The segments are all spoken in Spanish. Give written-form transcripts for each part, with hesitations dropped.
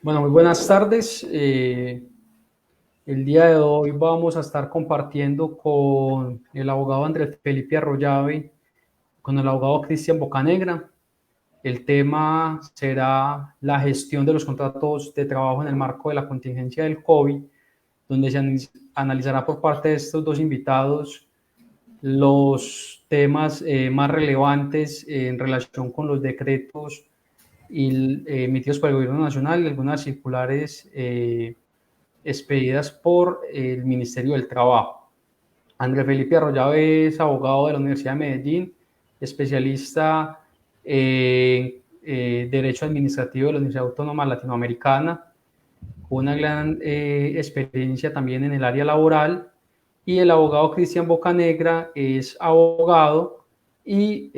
Bueno, muy buenas tardes. El día de hoy vamos a estar compartiendo con el abogado Andrés Felipe Arroyave, con el abogado Cristian Bocanegra. El tema será la gestión de los contratos de trabajo en el marco de la contingencia del COVID, donde se analizará por parte de estos dos invitados los temas más relevantes en relación con los decretos emitidos por el Gobierno Nacional y algunas circulares expedidas por el Ministerio del Trabajo. Andrés Felipe Arroyave es abogado de la Universidad de Medellín, especialista en Derecho Administrativo de la Universidad Autónoma Latinoamericana, con una gran experiencia también en el área laboral. Y el abogado Cristian Bocanegra es abogado y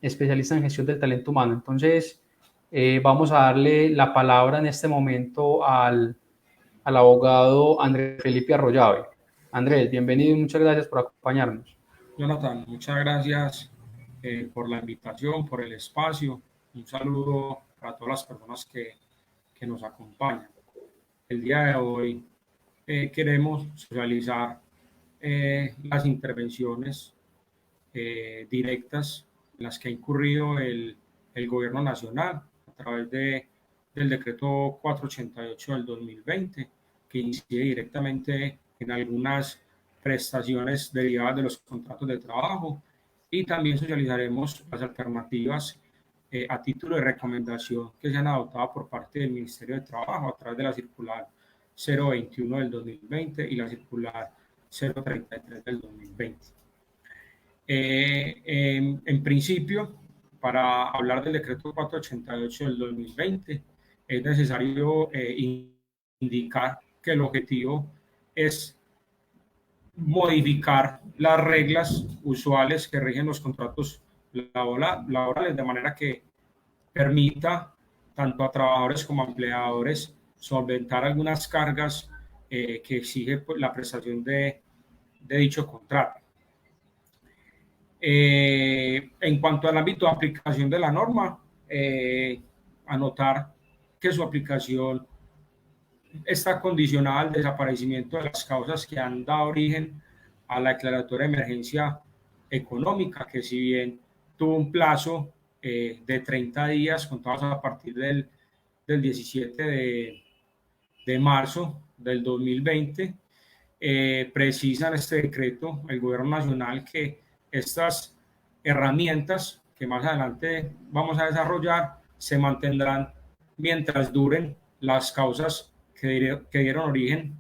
especialista en gestión del talento humano. Entonces, vamos a darle la palabra en este momento al abogado Andrés Felipe Arroyave. Andrés, bienvenido y muchas gracias por acompañarnos. Jonathan, muchas gracias por la invitación, por el espacio. Un saludo para todas las personas que nos acompañan. El día de hoy queremos socializar las intervenciones directas en las que ha incurrido el Gobierno Nacional a través del decreto 488 del 2020, que incide directamente en algunas prestaciones derivadas de los contratos de trabajo, y también socializaremos las alternativas a título de recomendación que se han adoptado por parte del Ministerio de Trabajo a través de la circular 021 del 2020 y la circular 033 del 2020. En principio, para hablar del decreto 488 del 2020, es necesario indicar que el objetivo es modificar las reglas usuales que rigen los contratos laborales, de manera que permita tanto a trabajadores como a empleadores solventar algunas cargas que exige la prestación de dicho contrato. En cuanto al ámbito de aplicación de la norma, anotar que su aplicación está condicionada al desaparecimiento de las causas que han dado origen a la declaratoria de emergencia económica, que si bien tuvo un plazo de 30 días contados a partir del 17 de marzo del 2020, precisa en este decreto el Gobierno Nacional que estas herramientas que más adelante vamos a desarrollar se mantendrán mientras duren las causas que dieron origen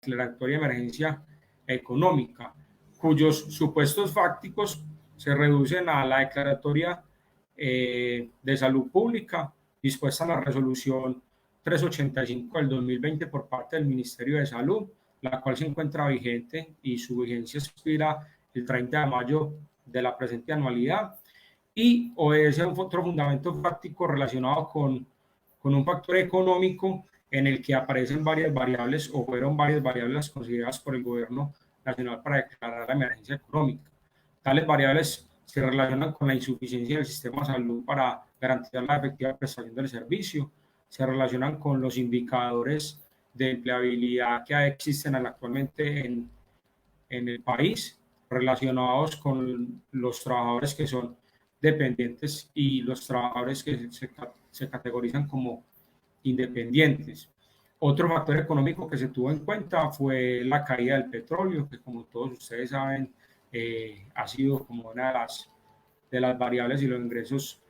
a la declaratoria de emergencia económica, cuyos supuestos fácticos se reducen a la declaratoria de salud pública dispuesta en la resolución 385 del 2020 por parte del Ministerio de Salud, la cual se encuentra vigente y su vigencia expira el 30 de mayo de la presente anualidad, y obedece a otro fundamento fáctico relacionado con un factor económico en el que aparecen varias variables o fueron varias variables consideradas por el Gobierno Nacional para declarar la emergencia económica. Tales variables se relacionan con la insuficiencia del sistema de salud para garantizar la efectiva prestación del servicio, se relacionan con los indicadores de empleabilidad que existen actualmente en el país, relacionados con los trabajadores que son dependientes y los trabajadores que se categorizan como independientes. Otro factor económico que se tuvo en cuenta fue la caída del petróleo, que como todos ustedes saben, ha sido como una de las variables y los ingresos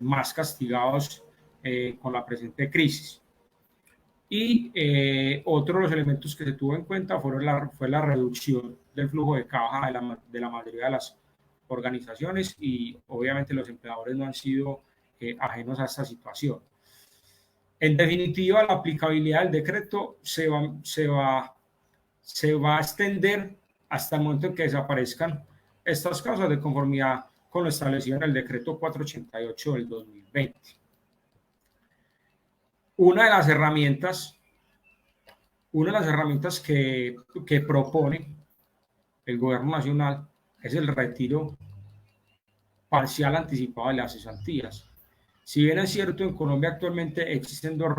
más castigados con la presente crisis. Y otro de los elementos que se tuvo en cuenta fue la reducción del flujo de caja de la mayoría de las organizaciones, y obviamente los empleadores no han sido ajenos a esta situación. En definitiva, la aplicabilidad del decreto se va a extender hasta el momento en que desaparezcan estas causas de conformidad con lo establecido en el decreto 488 del 2020. Una de las herramientas, una de las herramientas que propone el Gobierno Nacional es el retiro parcial anticipado de las cesantías. Si bien es cierto, en Colombia actualmente existen dos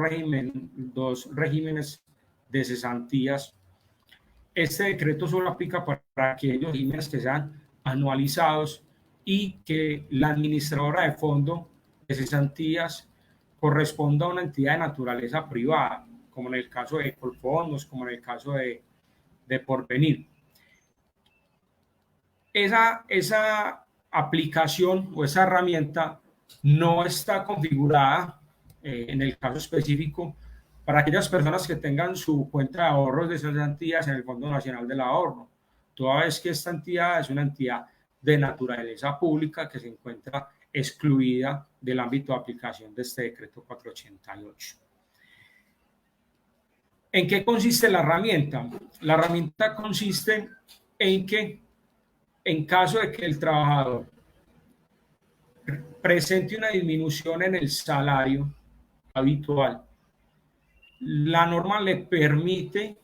regímenes de cesantías, este decreto solo aplica para aquellos regímenes que sean anualizados y que la administradora de fondo de cesantías corresponda a una entidad de naturaleza privada, como en el caso de Colfondos, como en el caso de Porvenir. Esa aplicación o esa herramienta no está configurada en el caso específico para aquellas personas que tengan su cuenta de ahorros de cesantías en el Fondo Nacional del Ahorro, toda vez que esta entidad es una entidad de naturaleza pública que se encuentra excluida del ámbito de aplicación de este decreto 488. ¿En qué consiste la herramienta? La herramienta consiste en que en caso de que el trabajador presente una disminución en el salario habitual, la norma le permite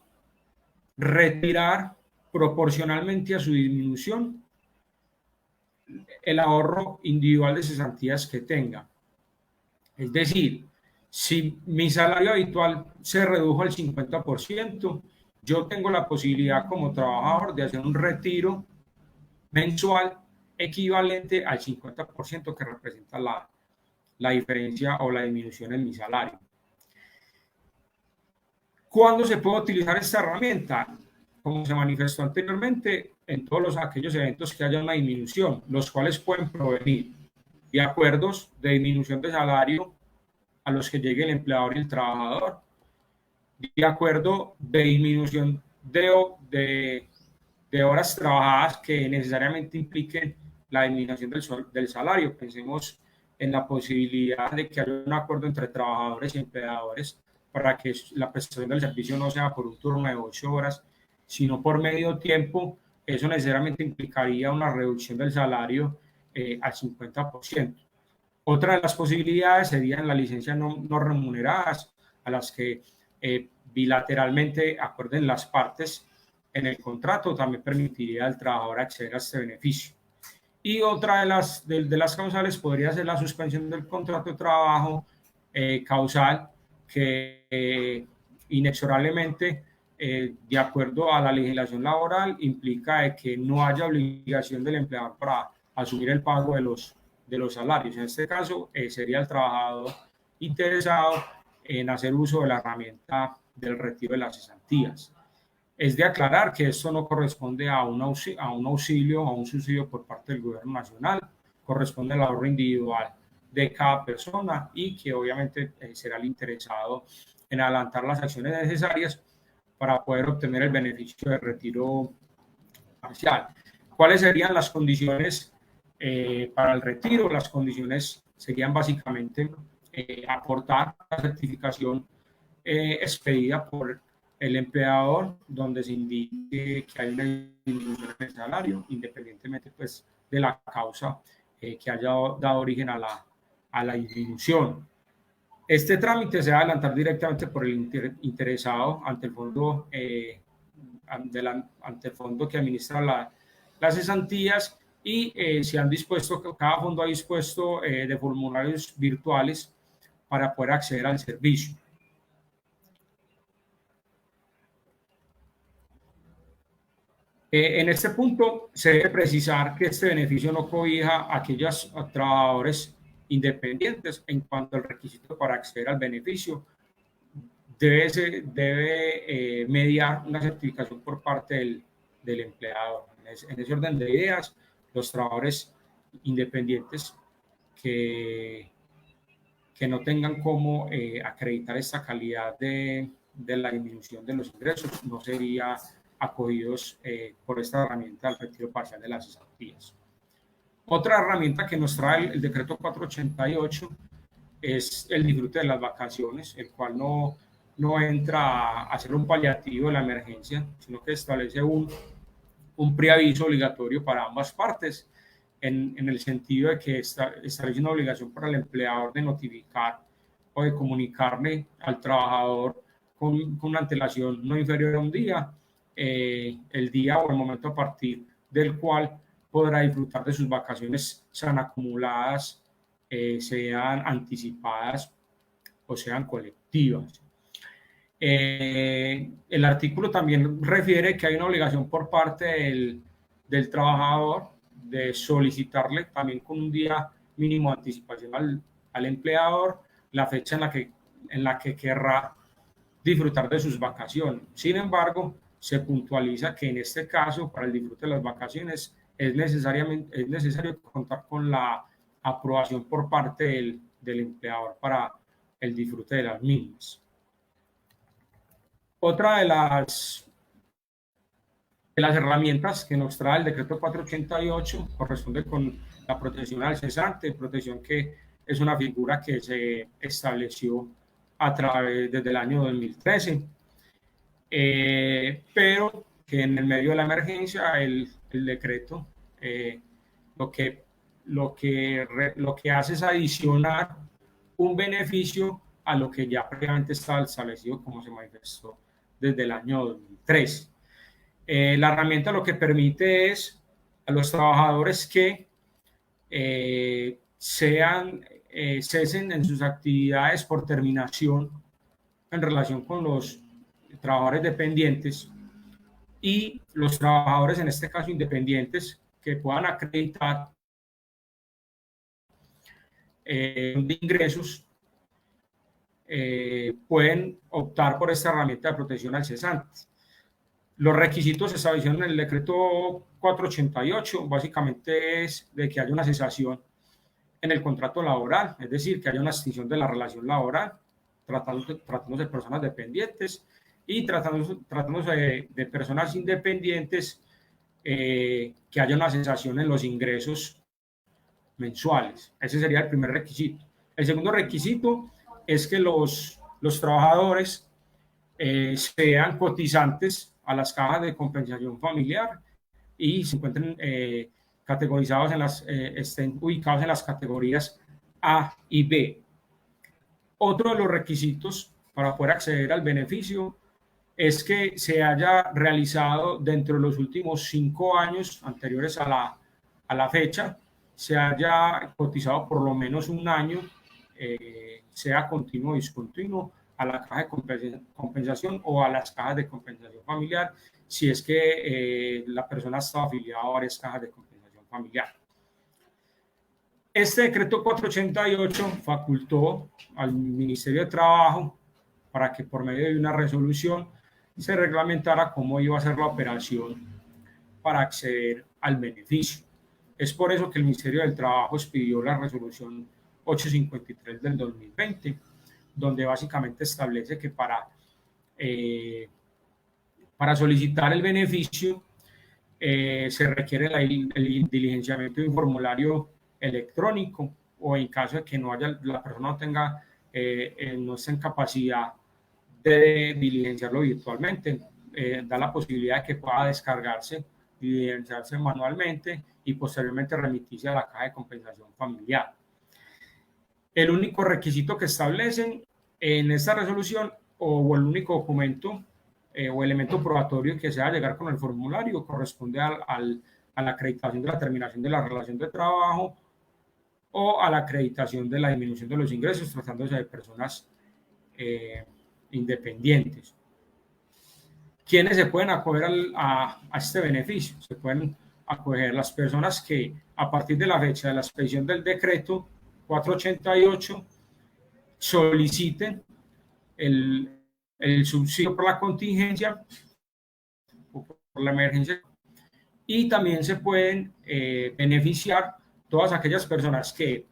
retirar proporcionalmente a su disminución el ahorro individual de cesantías que tenga. Es decir, si mi salario habitual se redujo al 50%, yo tengo la posibilidad como trabajador de hacer un retiro mensual equivalente al 50% que representa la diferencia o la disminución en mi salario. ¿Cuándo se puede utilizar esta herramienta? Como se manifestó anteriormente, en todos aquellos eventos que haya una disminución, los cuales pueden provenir de acuerdos de disminución de salario a los que llegue el empleador y el trabajador, de acuerdo de disminución de horas trabajadas que necesariamente impliquen la disminución del salario. Pensemos en la posibilidad de que haya un acuerdo entre trabajadores y empleadores para que la prestación del servicio no sea por un turno de 8 horas, sino por medio tiempo. Eso necesariamente implicaría una reducción del salario al 50%. Otra de las posibilidades serían las licencias no remuneradas, a las que bilateralmente acuerden las partes en el contrato, también permitiría al trabajador acceder a este beneficio. Y otra de las causales podría ser la suspensión del contrato de trabajo causal, que inexorablemente, de acuerdo a la legislación laboral, implica de que no haya obligación del empleador para asumir el pago de los salarios. En este caso, sería el trabajador interesado en hacer uso de la herramienta del retiro de las cesantías. Es de aclarar que esto no corresponde a un auxilio, a un subsidio por parte del gobierno nacional, corresponde al ahorro individual de cada persona y que obviamente será el interesado en adelantar las acciones necesarias para poder obtener el beneficio de retiro parcial. ¿Cuáles serían las condiciones para el retiro? Las condiciones serían básicamente aportar la certificación expedida por el empleador, donde se indique que hay una disminución en el salario, independientemente pues, de la causa que haya dado origen a la disminución. Este trámite se va a adelantar directamente por el interesado ante el fondo, ante el fondo que administra las cesantías y se han dispuesto, cada fondo ha dispuesto de formularios virtuales para poder acceder al servicio. En este punto se debe precisar que este beneficio no cobija a aquellos trabajadores independientes en cuanto al requisito para acceder al beneficio. Debe mediar una certificación por parte del empleador. En ese orden de ideas, los trabajadores independientes que no tengan cómo acreditar esta calidad de la disminución de los ingresos no sería acogidos por esta herramienta del retiro parcial de las cesantías. Otra herramienta que nos trae el decreto 488 es el disfrute de las vacaciones, el cual no entra a hacer un paliativo de la emergencia, sino que establece un preaviso obligatorio para ambas partes, en el sentido de que establece una obligación para el empleador de notificar o de comunicarle al trabajador con una antelación no inferior a un día, el día o el momento a partir del cual podrá disfrutar de sus vacaciones, sean acumuladas sean anticipadas o sean colectivas. El artículo también refiere que hay una obligación por parte del trabajador de solicitarle también con un día mínimo de anticipación al empleador la fecha en la que querrá disfrutar de sus vacaciones. Sin embargo, se puntualiza que en este caso, para el disfrute de las vacaciones, es necesario contar con la aprobación por parte del empleador para el disfrute de las mismas. Otra de las herramientas que nos trae el decreto 488 corresponde con la protección al cesante, protección que es una figura que se estableció desde el año 2013, pero que en el medio de la emergencia el decreto lo que hace es adicionar un beneficio a lo que ya previamente estaba establecido, como se manifestó desde el año 2003. La herramienta lo que permite es a los trabajadores que cesen en sus actividades por terminación en relación con los trabajadores dependientes y los trabajadores, en este caso independientes, que puedan acreditar de ingresos, pueden optar por esta herramienta de protección al cesante. Los requisitos se establecieron en el decreto 488, básicamente es de que haya una cesación en el contrato laboral, es decir, que haya una extinción de la relación laboral, tratándose de personas dependientes, y tratándose de personas independientes, que haya una cesación en los ingresos mensuales. Ese sería el primer requisito. El segundo requisito es que los trabajadores sean cotizantes a las cajas de compensación familiar y se encuentren categorizados estén ubicados en las categorías A y B. Otro de los requisitos para poder acceder al beneficio es que se haya realizado dentro de los últimos 5 años anteriores a la fecha, se haya cotizado por lo menos un año, sea continuo o discontinuo, a la caja de compensación o a las cajas de compensación familiar, si es que la persona está afiliada a varias cajas de compensación familiar. Este decreto 488 facultó al Ministerio de Trabajo para que por medio de una resolución se reglamentara cómo iba a ser la operación para acceder al beneficio. Es por eso que el Ministerio del Trabajo expidió la resolución 853 del 2020, donde básicamente establece que para solicitar el beneficio se requiere el diligenciamiento de un formulario electrónico, o en caso de que la persona no esté en capacidad de diligenciarlo virtualmente, da la posibilidad de que pueda descargarse, diligenciarse manualmente y posteriormente remitirse a la caja de compensación familiar. El único requisito que establecen en esta resolución, o el único documento o elemento probatorio que se va a llegar con el formulario, corresponde a la acreditación de la terminación de la relación de trabajo o a la acreditación de la disminución de los ingresos, tratándose de personas independientes. ¿Quiénes se pueden acoger a este beneficio? Se pueden acoger las personas que a partir de la fecha de la expedición del decreto 488 soliciten el subsidio por la contingencia o por la emergencia, y también se pueden beneficiar todas aquellas personas que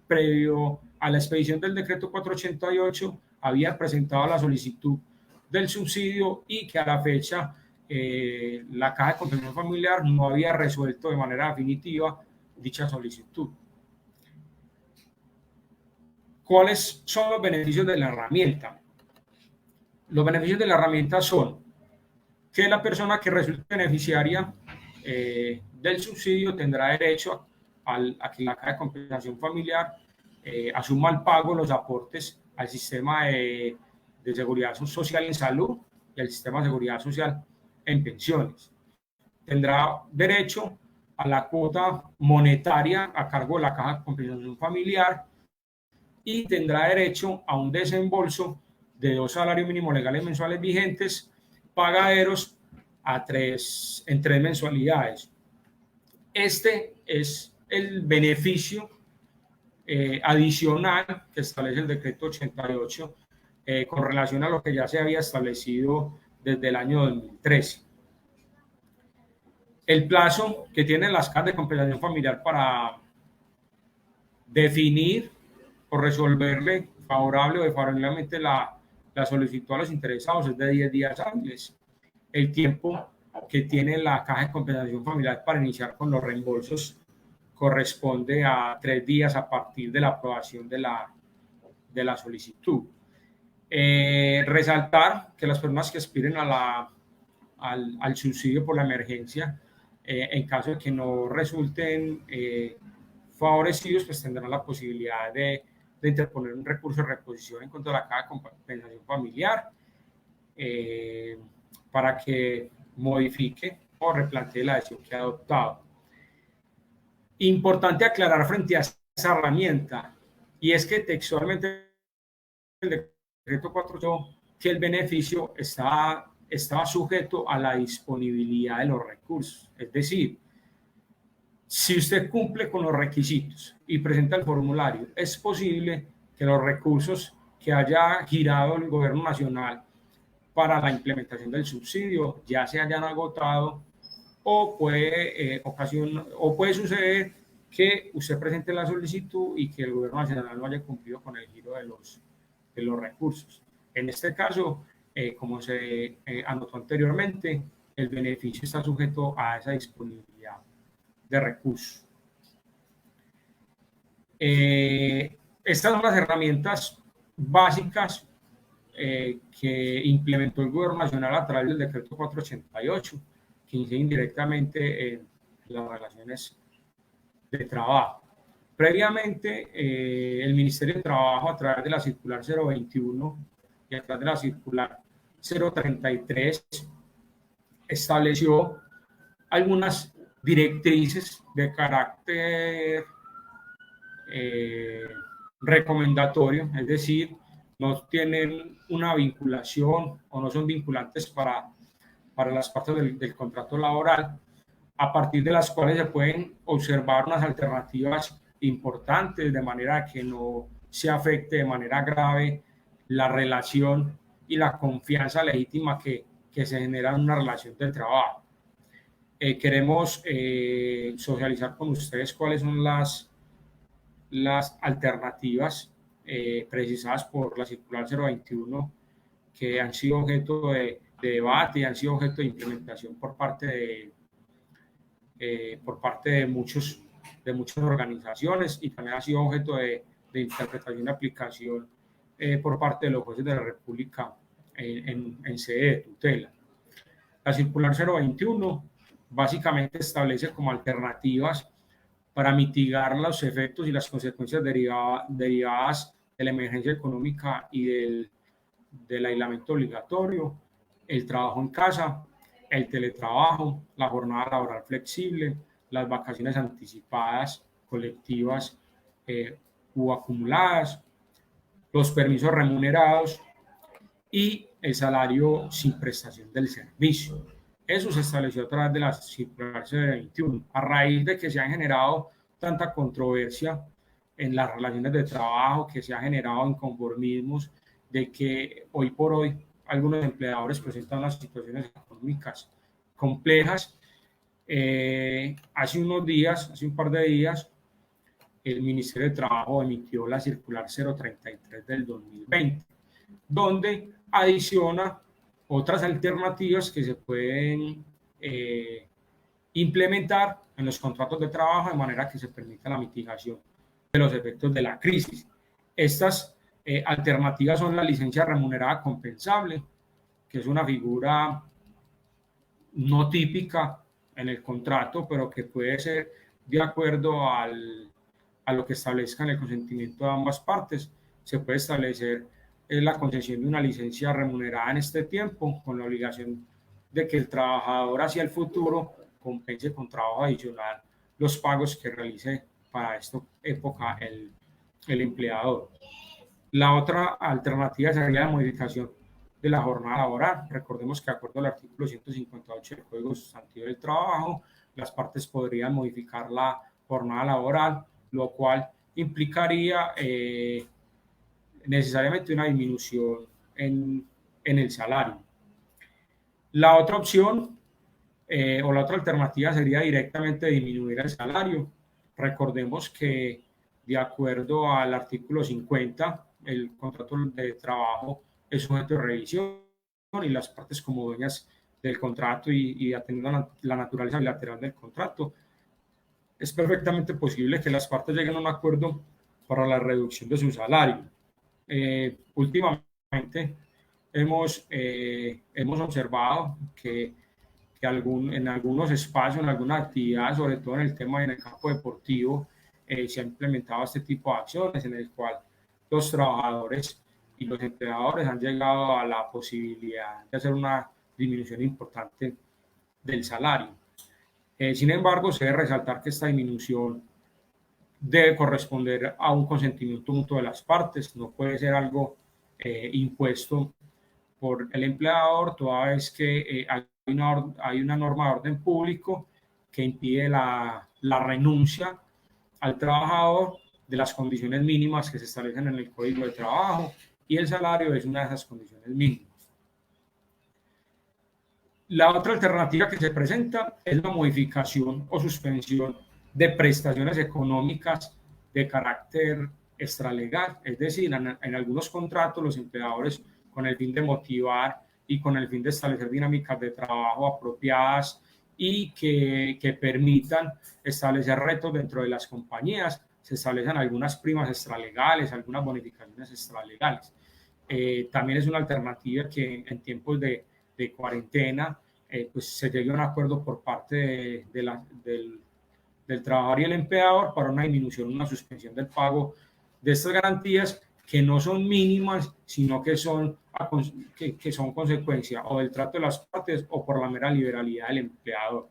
previo a la expedición del decreto 488 habían presentado la solicitud del subsidio y que a la fecha la Caja de Compensación Familiar no había resuelto de manera definitiva dicha solicitud. ¿Cuáles son los beneficios de la herramienta? Los beneficios de la herramienta son que la persona que resulte beneficiaria del subsidio tendrá derecho a que la Caja de Compensación Familiar asuma el pago, los aportes al sistema de seguridad social en salud y al sistema de seguridad social en pensiones. Tendrá derecho a la cuota monetaria a cargo de la Caja de Compensación Familiar y tendrá derecho a un desembolso de 2 salarios mínimos legales mensuales vigentes, pagaderos en 3 mensualidades. Este es el beneficio adicional que establece el decreto 88 con relación a lo que ya se había establecido desde el año 2013. El plazo que tienen las cajas de compensación familiar para definir o resolverle favorable o desfavorablemente la solicitud a los interesados es de 10 días hábiles. El tiempo que tiene la caja de compensación familiar para iniciar con los reembolsos corresponde a 3 días a partir de la aprobación de la solicitud. Resaltar que las personas que aspiren al subsidio por la emergencia, en caso de que no resulten favorecidos, pues tendrán la posibilidad de interponer un recurso de reposición en contra de la caja de compensación familiar para que modifique o replantee la decisión que ha adoptado. Importante aclarar frente a esa herramienta, y es que textualmente el decreto 4 que el beneficio estaba sujeto a la disponibilidad de los recursos. Es decir, si usted cumple con los requisitos y presenta el formulario, es posible que los recursos que haya girado el gobierno nacional para la implementación del subsidio ya se hayan agotado o puede suceder que usted presente la solicitud y que el gobierno nacional no haya cumplido con el giro de los recursos. En este caso, como se anotó anteriormente, el beneficio está sujeto a esa disponibilidad de recursos. Estas son las herramientas básicas que implementó el gobierno nacional a través del decreto 488, que incide indirectamente en las relaciones de trabajo. Previamente, el Ministerio de Trabajo, a través de la circular 021 y a través de la circular 033, estableció algunas directrices de carácter recomendatorio, es decir, no tienen una vinculación o no son vinculantes para las partes del contrato laboral, a partir de las cuales se pueden observar unas alternativas importantes de manera que no se afecte de manera grave la relación y la confianza legítima que se genera en una relación de trabajo. Queremos socializar con ustedes cuáles son las alternativas precisadas por la circular 021 que han sido objeto de debate y han sido objeto de implementación por parte de muchas organizaciones y también ha sido objeto de interpretación y aplicación por parte de los jueces de la República en sede de tutela. La circular 021 básicamente establece como alternativas para mitigar los efectos y las consecuencias derivadas de la emergencia económica y del aislamiento obligatorio, el trabajo en casa, el teletrabajo, la jornada laboral flexible, las vacaciones anticipadas, colectivas u acumuladas, los permisos remunerados y el salario sin prestación del servicio. Eso se estableció a través de la circular 021, a raíz de que se ha generado tanta controversia en las relaciones de trabajo, que se ha generado inconformismos, de que hoy por hoy algunos empleadores presentan unas situaciones económicas complejas. Hace un par de días, el Ministerio de Trabajo emitió la circular 033 del 2020, donde adiciona otras alternativas que se pueden implementar en los contratos de trabajo de manera que se permita la mitigación de los efectos de la crisis. Estas alternativas son la licencia remunerada compensable, que es una figura no típica en el contrato, pero que puede ser de acuerdo a lo que establezca en el consentimiento de ambas partes. Se puede establecer la concesión de una licencia remunerada en este tiempo, con la obligación de que el trabajador hacia el futuro compense con trabajo adicional los pagos que realice para esta época el empleador. La otra alternativa sería la modificación de la jornada laboral. Recordemos que de acuerdo al artículo 158 del Código Sustantivo del Trabajo, las partes podrían modificar la jornada laboral, lo cual implicaría necesariamente una disminución en el salario. La otra opción o la otra alternativa sería directamente disminuir el salario. Recordemos que de acuerdo al artículo 50, el contrato de trabajo es sujeto de revisión y las partes como dueñas del contrato y atendiendo a la naturaleza bilateral del contrato, es perfectamente posible que las partes lleguen a un acuerdo para la reducción de su salario. Últimamente hemos observado que en algunos espacios, en algunas actividades, sobre todo en el tema en el campo deportivo, se ha implementado este tipo de acciones en el cual los trabajadores y los empleadores han llegado a la posibilidad de hacer una disminución importante del salario. Sin embargo, se debe resaltar que esta disminución debe corresponder a un consentimiento mutuo de las partes, no puede ser algo impuesto por el empleador, toda vez que hay una norma de orden público que impide la renuncia al trabajador de las condiciones mínimas que se establecen en el Código de Trabajo y el salario es una de esas condiciones mínimas. La otra alternativa que se presenta es la modificación o suspensión de prestaciones económicas de carácter extralegal, es decir, en algunos contratos los empleadores con el fin de motivar y con el fin de establecer dinámicas de trabajo apropiadas y que permitan establecer retos dentro de las compañías, se establecen algunas primas extralegales, algunas bonificaciones extralegales. También es una alternativa que en tiempos de cuarentena, pues se llegue a un acuerdo por parte del trabajador y el empleador para una disminución, una suspensión del pago de estas garantías que no son mínimas, sino que son consecuencia o del trato de las partes o por la mera liberalidad del empleador.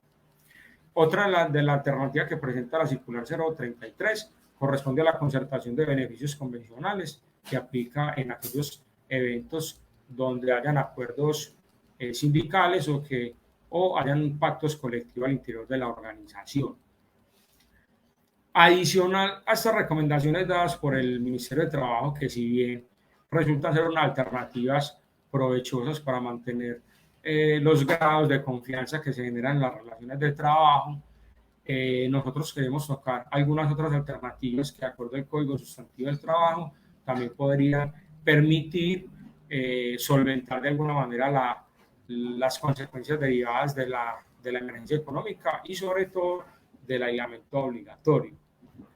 Otra de la alternativa que presenta la circular 033 corresponde a la concertación de beneficios convencionales que aplica en aquellos eventos donde hayan acuerdos sindicales o hayan pactos colectivos al interior de la organización. Adicional a estas recomendaciones dadas por el Ministerio de Trabajo, que si bien resultan ser unas alternativas provechosas para mantener los grados de confianza que se generan en las relaciones de trabajo, nosotros queremos tocar algunas otras alternativas que, de acuerdo al Código Sustantivo del Trabajo, también podrían permitir solventar de alguna manera las consecuencias derivadas de la emergencia económica y sobre todo del aislamiento obligatorio.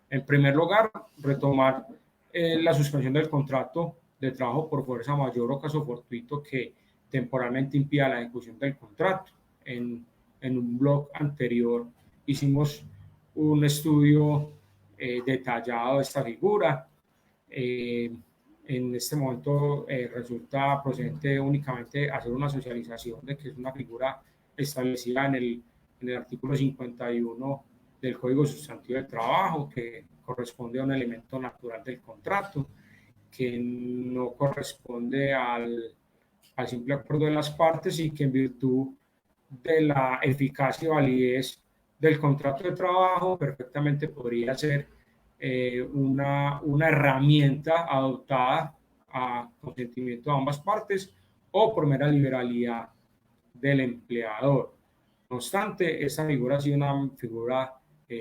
En primer lugar, retomar la suspensión del contrato de trabajo por fuerza mayor o caso fortuito que temporalmente impida la ejecución del contrato. En un blog anterior hicimos un estudio detallado de esta figura. En este momento resulta procedente únicamente hacer una socialización de que es una figura establecida en el artículo 51 del Código Sustantivo del Trabajo, que corresponde a un elemento natural del contrato, que no corresponde al simple acuerdo de las partes y que en virtud de la eficacia y validez del contrato de trabajo perfectamente podría ser una herramienta adoptada a consentimiento de ambas partes o por mera liberalidad del empleador. No obstante, esta figura ha sido una figura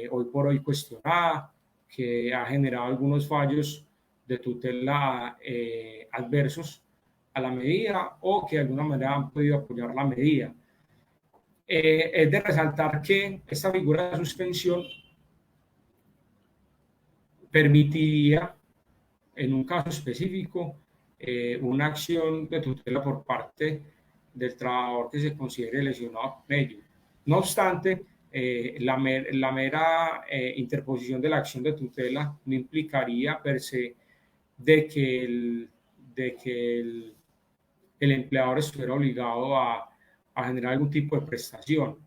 hoy por hoy cuestionada, que ha generado algunos fallos de tutela adversos a la medida o que de alguna manera han podido apoyar la medida. Es de resaltar que esta figura de suspensión permitiría, en un caso específico, una acción de tutela por parte del trabajador que se considere lesionado por ello. No obstante, la mera interposición de la acción de tutela no implicaría per se de que el empleador estuviera obligado a generar algún tipo de prestación.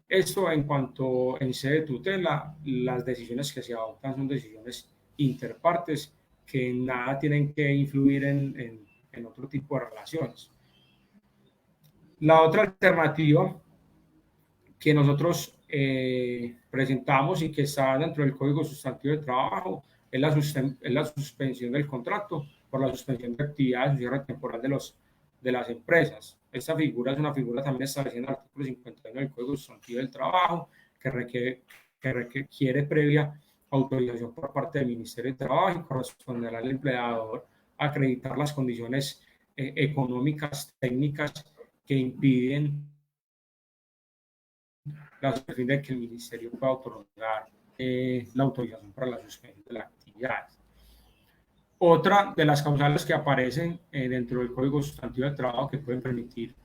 Esto en cuanto en sede de tutela, las decisiones que se adoptan son decisiones interpartes que nada tienen que influir en otro tipo de relaciones. La otra alternativa que nosotros presentamos y que está dentro del Código Sustantivo de Trabajo es la suspensión del contrato por la suspensión de actividades o cierre temporal de las empresas. Esta figura es una figura también establecida en el artículo 51 del Código Sustantivo del Trabajo que requiere previa autorización por parte del Ministerio de Trabajo y corresponderá al empleador acreditar las condiciones económicas, técnicas que impiden la fin de que el Ministerio pueda otorgar la autorización para la suspensión de la actividad. Otra de las causales que aparecen dentro del Código Sustantivo del Trabajo que pueden permitir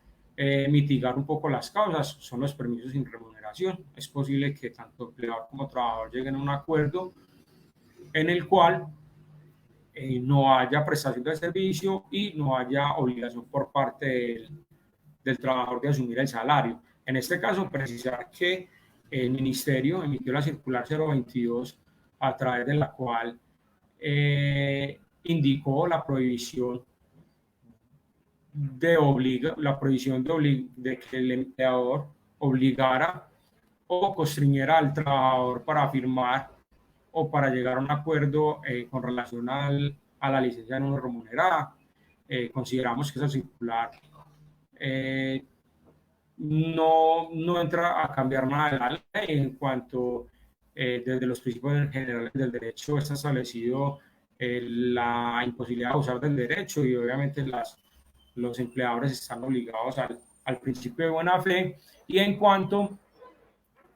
mitigar un poco las causas son los permisos sin remuneración. Es posible que tanto empleador como trabajador lleguen a un acuerdo en el cual no haya prestación de servicio y no haya obligación por parte del trabajador de asumir el salario. En este caso, precisar que el Ministerio emitió la circular 022 a través de la cual indicó la prohibición de que el empleador obligara o constriñera al trabajador para firmar o para llegar a un acuerdo con relación a la licencia no remunerada. Consideramos que esa circular no entra a cambiar nada de la ley en cuanto desde los principios generales del derecho está establecido la imposibilidad de usar del derecho y obviamente los empleadores están obligados al principio de buena fe y en cuanto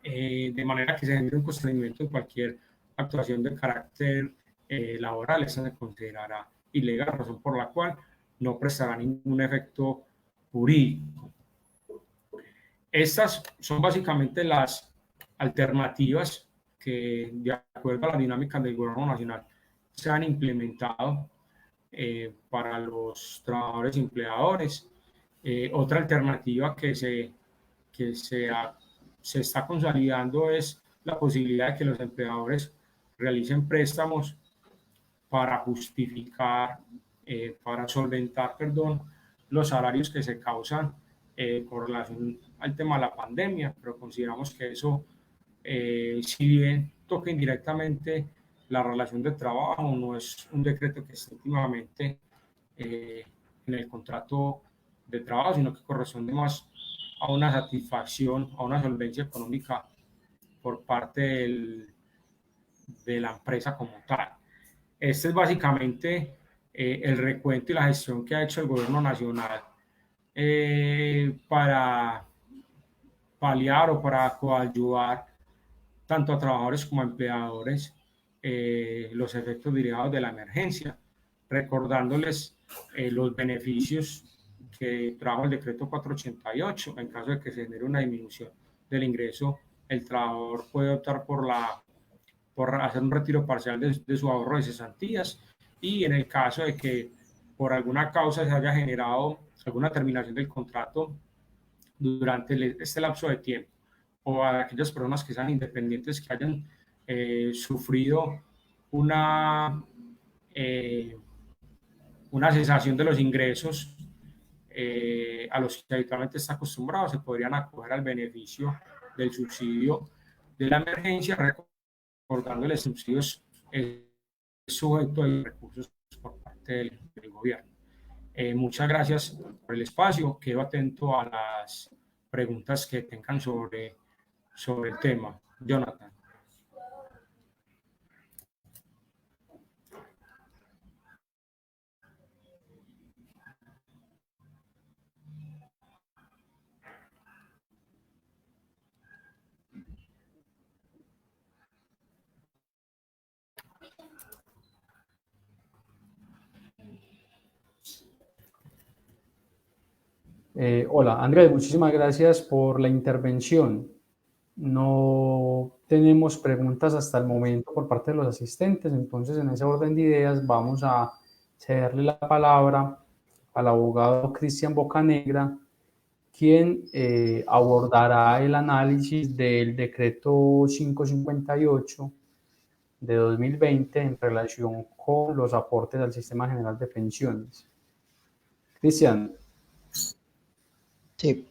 de manera que se genere un constreñimiento en cualquier actuación de carácter laboral, esa se considerará ilegal, razón por la cual no prestará ningún efecto jurídico. Estas son básicamente las alternativas que, de acuerdo a la dinámica del gobierno nacional, se han implementado para los trabajadores y empleadores. Otra alternativa se está consolidando es la posibilidad de que los empleadores realicen préstamos para justificar, para solventar, perdón, los salarios que se causan con relación al tema de la pandemia, pero consideramos que eso, si bien toca indirectamente la relación de trabajo, no es un decreto que esté íntimamente en el contrato de trabajo, sino que corresponde más a una satisfacción, a una solvencia económica por parte de la empresa como tal. Este es básicamente el recuento y la gestión que ha hecho el gobierno nacional para paliar o para coadyuvar tanto a trabajadores como a empleadores los efectos derivados de la emergencia, recordándoles los beneficios que trajo el decreto 488. En caso de que se genere una disminución del ingreso, el trabajador puede optar por hacer un retiro parcial de su ahorro de cesantías y en el caso de que por alguna causa se haya generado alguna terminación del contrato durante este lapso de tiempo o a aquellas personas que sean independientes que hayan sufrido eh, una cesación de los ingresos a los que habitualmente está acostumbrado, se podrían acoger al beneficio del subsidio de la emergencia, recordándoles subsidios sujeto a recursos por parte del gobierno. Muchas gracias por el espacio. Quedo atento a las preguntas que tengan sobre el tema. Jonathan. Hola, Andrés, muchísimas gracias por la intervención. No tenemos preguntas hasta el momento por parte de los asistentes, entonces en ese orden de ideas vamos a cederle la palabra al abogado Cristian Bocanegra quien abordará el análisis del decreto 558 de 2020 en relación con los aportes al Sistema General de Pensiones. Cristian. Sí.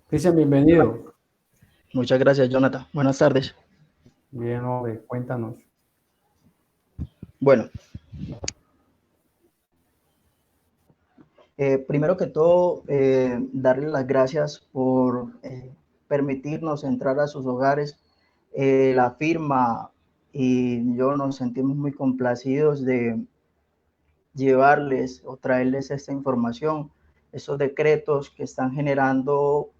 Cristian, bienvenido. Muchas gracias, Jonathan. Buenas tardes. Bien, hombre, cuéntanos. Bueno, primero que todo, darle las gracias por permitirnos entrar a sus hogares. La firma y yo nos sentimos muy complacidos de llevarles o traerles esta información, esos decretos que están generando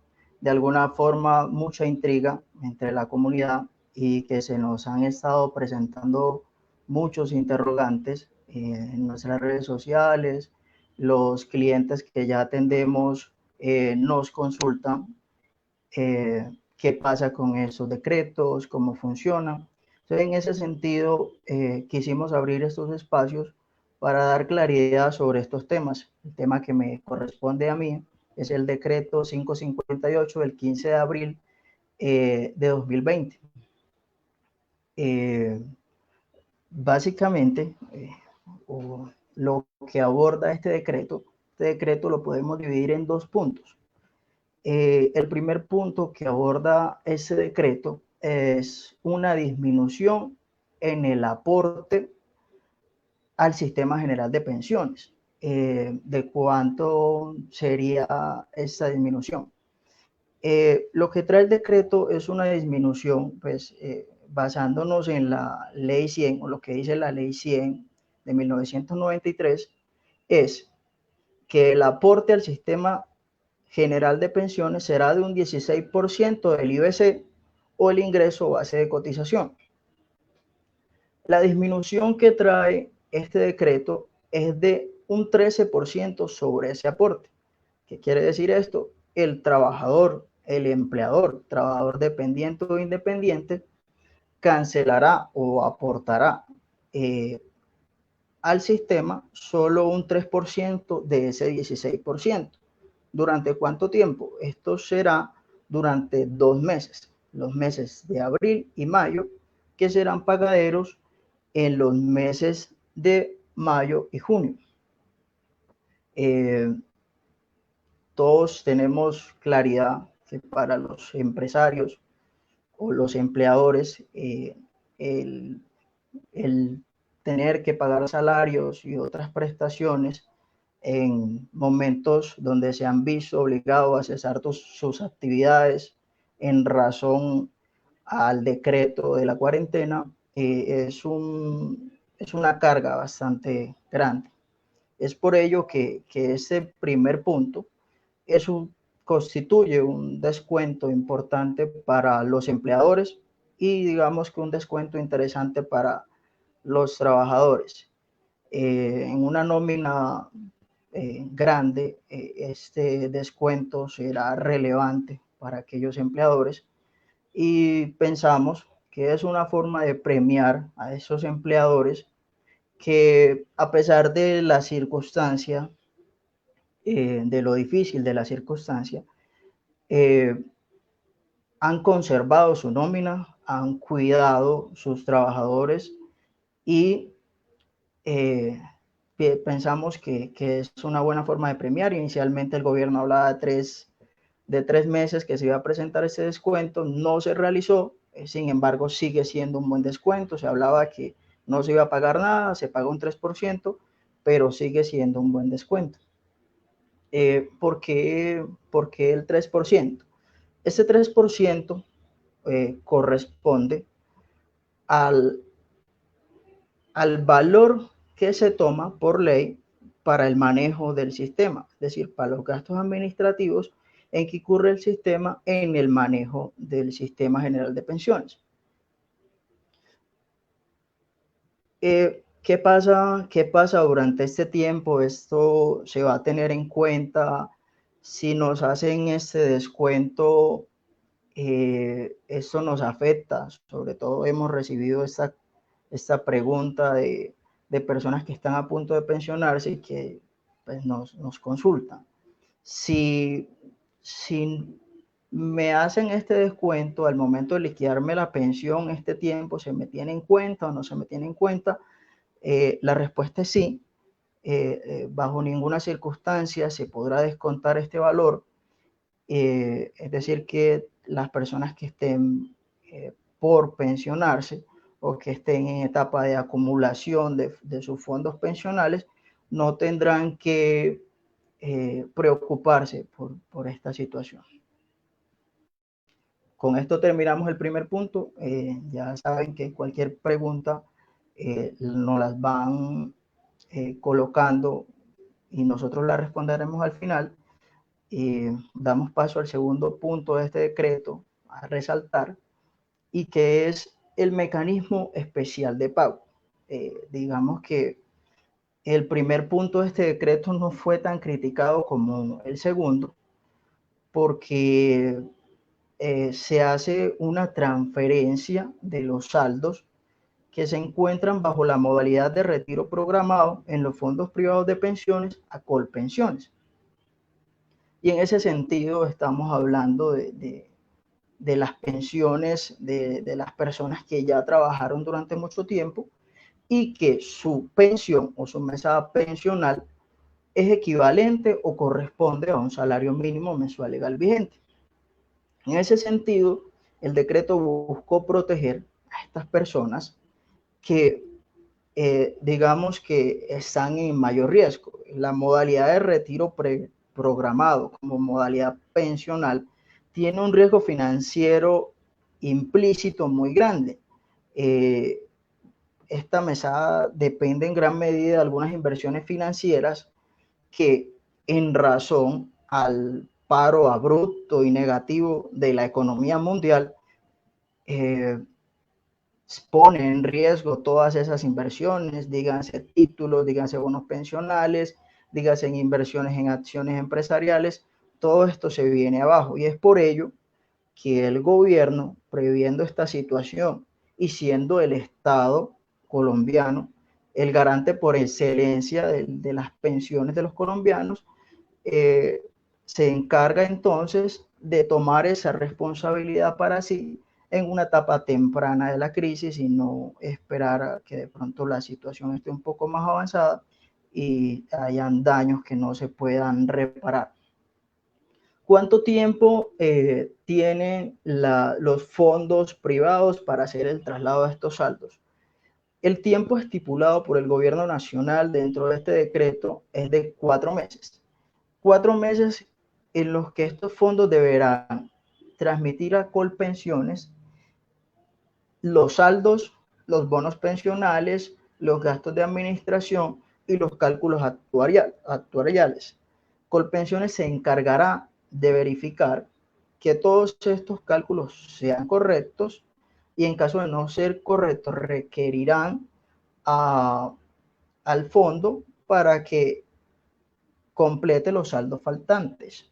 de alguna forma mucha intriga entre la comunidad y que se nos han estado presentando muchos interrogantes en nuestras redes sociales. Los clientes que ya atendemos nos consultan qué pasa con esos decretos, cómo funcionan. Entonces, en ese sentido, quisimos abrir estos espacios para dar claridad sobre estos temas. El tema que me corresponde a mí es el decreto 558 del 15 de abril de 2020. Básicamente, lo que aborda este decreto lo podemos dividir en dos puntos. El primer punto que aborda ese decreto es una disminución en el aporte al Sistema General de Pensiones. ¿De cuánto sería esa disminución? Lo que trae el decreto es una disminución, pues, basándonos en la ley 100, o lo que dice la ley 100 de 1993, es que el aporte al Sistema General de Pensiones será de un 16% del IBC o el ingreso base de cotización. La disminución que trae este decreto es de un 13% sobre ese aporte. ¿Qué quiere decir esto? El trabajador, el empleador, trabajador dependiente o independiente, cancelará o aportará al sistema solo un 3% de ese 16%. ¿Durante cuánto tiempo? Esto será durante 2 meses, los meses de abril y mayo, que serán pagaderos en los meses de mayo y junio. Todos tenemos claridad que para los empresarios o los empleadores, el tener que pagar salarios y otras prestaciones en momentos donde se han visto obligados a cesar sus actividades en razón al decreto de la cuarentena, es una carga bastante grande. Es por ello que ese primer punto constituye un descuento importante para los empleadores y digamos que un descuento interesante para los trabajadores. En una nómina grande, este descuento será relevante para aquellos empleadores y pensamos que es una forma de premiar a esos empleadores que, a pesar de la circunstancia, de lo difícil de la circunstancia, han conservado su nómina, han cuidado sus trabajadores y pensamos que es una buena forma de premiar. Inicialmente el gobierno hablaba de tres meses que se iba a presentar ese descuento, no se realizó, sin embargo sigue siendo un buen descuento. Se hablaba que no se iba a pagar nada, se pagó un 3%, pero sigue siendo un buen descuento. ¿Por qué el 3%? Ese 3% corresponde al valor que se toma por ley para el manejo del sistema, es decir, para los gastos administrativos en que incurre el sistema en el manejo del Sistema General de Pensiones. ¿Qué pasa durante este tiempo? Esto se va a tener en cuenta si nos hacen este descuento. Esto nos afecta, sobre todo hemos recibido esta pregunta de personas que están a punto de pensionarse y que pues nos consultan. Si me hacen este descuento al momento de liquidarme la pensión, este tiempo, ¿se me tiene en cuenta o no se me tiene en cuenta? La respuesta es sí. Bajo ninguna circunstancia se podrá descontar este valor. Es decir, que las personas que estén por pensionarse o que estén en etapa de acumulación de sus fondos pensionales no tendrán que preocuparse por esta situación. Con esto terminamos el primer punto. Ya saben que cualquier pregunta nos las van colocando y nosotros la responderemos al final. Damos paso al segundo punto de este decreto a resaltar, y que es el mecanismo especial de pago. Digamos que el primer punto de este decreto no fue tan criticado como el segundo, porque se hace una transferencia de los saldos que se encuentran bajo la modalidad de retiro programado en los fondos privados de pensiones a Colpensiones. Y en ese sentido estamos hablando de las pensiones de las personas que ya trabajaron durante mucho tiempo y que su pensión o su mesada pensional es equivalente o corresponde a un salario mínimo mensual legal vigente. En ese sentido, el decreto buscó proteger a estas personas que, digamos que están en mayor riesgo. La modalidad de retiro programado como modalidad pensional tiene un riesgo financiero implícito muy grande. Esta mesada depende en gran medida de algunas inversiones financieras que, en razón al paro abrupto y negativo de la economía mundial, pone en riesgo todas esas inversiones, díganse títulos, díganse bonos pensionales, díganse en inversiones en acciones empresariales. Todo esto se viene abajo, y es por ello que el gobierno, previendo esta situación y siendo el Estado colombiano el garante por excelencia de las pensiones de los colombianos, se encarga entonces de tomar esa responsabilidad para sí en una etapa temprana de la crisis y no esperar a que de pronto la situación esté un poco más avanzada y hayan daños que no se puedan reparar. ¿Cuánto tiempo tienen los fondos privados para hacer el traslado de estos saldos? El tiempo estipulado por el gobierno nacional dentro de este decreto es de 4 meses. 4 meses en los que estos fondos deberán transmitir a Colpensiones los saldos, los bonos pensionales, los gastos de administración y los cálculos actuariales. Colpensiones se encargará de verificar que todos estos cálculos sean correctos, y en caso de no ser correctos requerirán al fondo para que complete los saldos faltantes.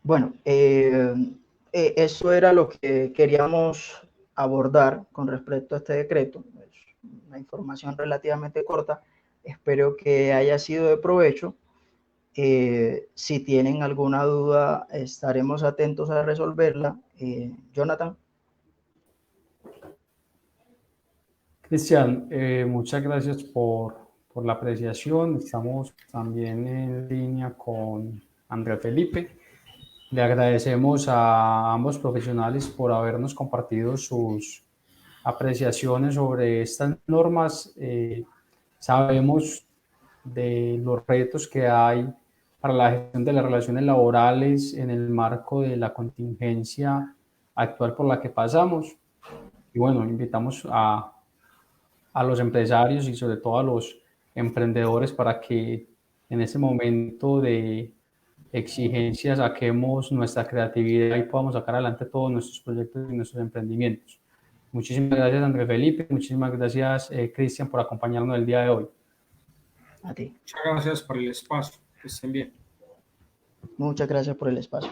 Bueno, eso era lo que queríamos abordar con respecto a este decreto. Es una información relativamente corta. Espero que haya sido de provecho. Si tienen alguna duda, estaremos atentos a resolverla. Jonathan. Cristian, muchas gracias por la apreciación. Estamos también en línea con André Felipe. Le agradecemos a ambos profesionales por habernos compartido sus apreciaciones sobre estas normas. Sabemos de los retos que hay para la gestión de las relaciones laborales en el marco de la contingencia actual por la que pasamos. Y bueno, invitamos a los empresarios y sobre todo a los emprendedores para que en ese momento de exigencia saquemos nuestra creatividad y podamos sacar adelante todos nuestros proyectos y nuestros emprendimientos. Muchísimas gracias, André Felipe. Muchísimas gracias, Cristian, por acompañarnos el día de hoy. A ti. Muchas gracias por el espacio. Que estén bien. Muchas gracias por el espacio.